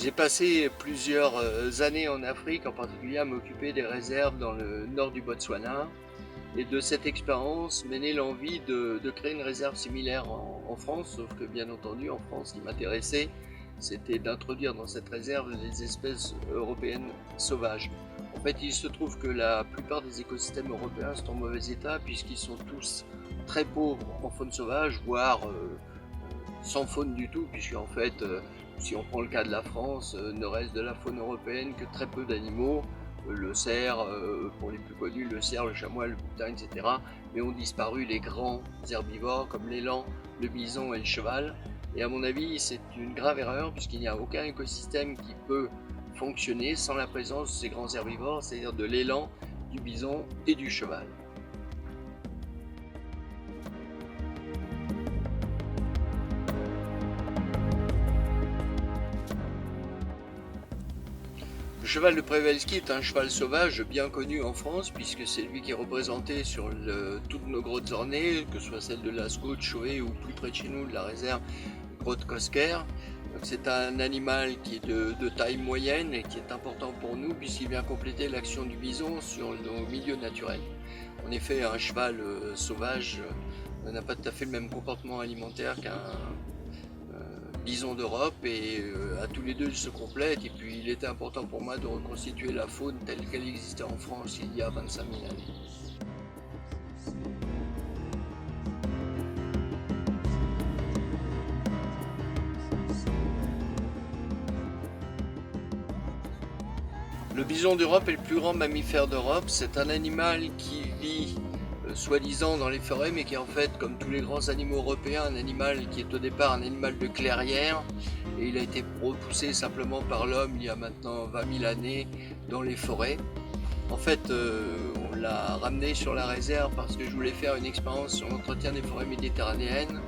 J'ai passé plusieurs années en Afrique, en particulier à m'occuper des réserves dans le nord du Botswana. Et de cette expérience m'est née l'envie de créer une réserve similaire en France, sauf que bien entendu en France, ce qui m'intéressait, c'était d'introduire dans cette réserve les espèces européennes sauvages. En fait, il se trouve que la plupart des écosystèmes européens sont en mauvais état puisqu'ils sont tous très pauvres en faune sauvage, voire sans faune du tout, puisqu'en fait, si on prend le cas de la France, ne reste de la faune européenne que très peu d'animaux, le cerf, pour les plus connus, le cerf, le chamois, le boutin, etc. Mais ont disparu les grands herbivores comme l'élan, le bison et le cheval. Et à mon avis, c'est une grave erreur, puisqu'il n'y a aucun écosystème qui peut fonctionner sans la présence de ces grands herbivores, c'est-à-dire de l'élan, du bison et du cheval. Le cheval de Przewalski est un cheval sauvage bien connu en France, puisque c'est lui qui est représenté sur toutes nos grottes ornées, que ce soit celle de Lascaux, de Choé ou plus près de chez nous de la réserve grotte Cosquer. C'est un animal qui est de taille moyenne et qui est important pour nous puisqu'il vient compléter l'action du bison sur nos milieux naturels. En effet, un cheval sauvage n'a pas tout à fait le même comportement alimentaire qu'un bison d'Europe et à tous les deux ils se complètent. Et puis il était important pour moi de reconstituer la faune telle qu'elle existait en France il y a 25 000 années. Le bison d'Europe est le plus grand mammifère d'Europe. C'est un animal qui vit soi-disant dans les forêts, mais qui est en fait, comme tous les grands animaux européens, un animal qui est au départ un animal de clairière. Et il a été repoussé simplement par l'homme il y a maintenant 20 000 années dans les forêts. En fait, on l'a ramené sur la réserve parce que je voulais faire une expérience sur l'entretien des forêts méditerranéennes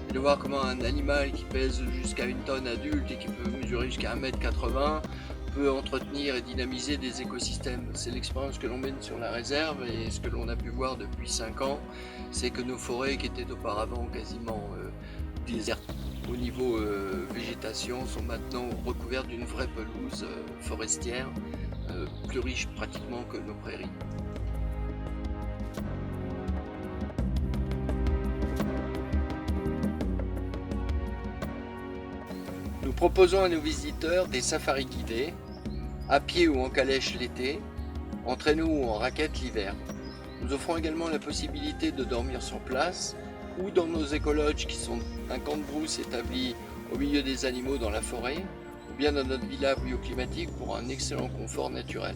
et de voir comment un animal qui pèse jusqu'à 1 tonne adulte et qui peut mesurer jusqu'à 1,80 m peut entretenir et dynamiser des écosystèmes. C'est l'expérience que l'on mène sur la réserve et ce que l'on a pu voir depuis 5 ans, c'est que nos forêts qui étaient auparavant quasiment désertes au niveau végétation sont maintenant recouvertes d'une vraie pelouse forestière, plus riche pratiquement que nos prairies. Nous proposons à nos visiteurs des safaris guidés, à pied ou en calèche l'été, en traîneau ou en raquette l'hiver. Nous offrons également la possibilité de dormir sur place ou dans nos écologes qui sont un camp de brousse établi au milieu des animaux dans la forêt, ou bien dans notre villa bioclimatique pour un excellent confort naturel.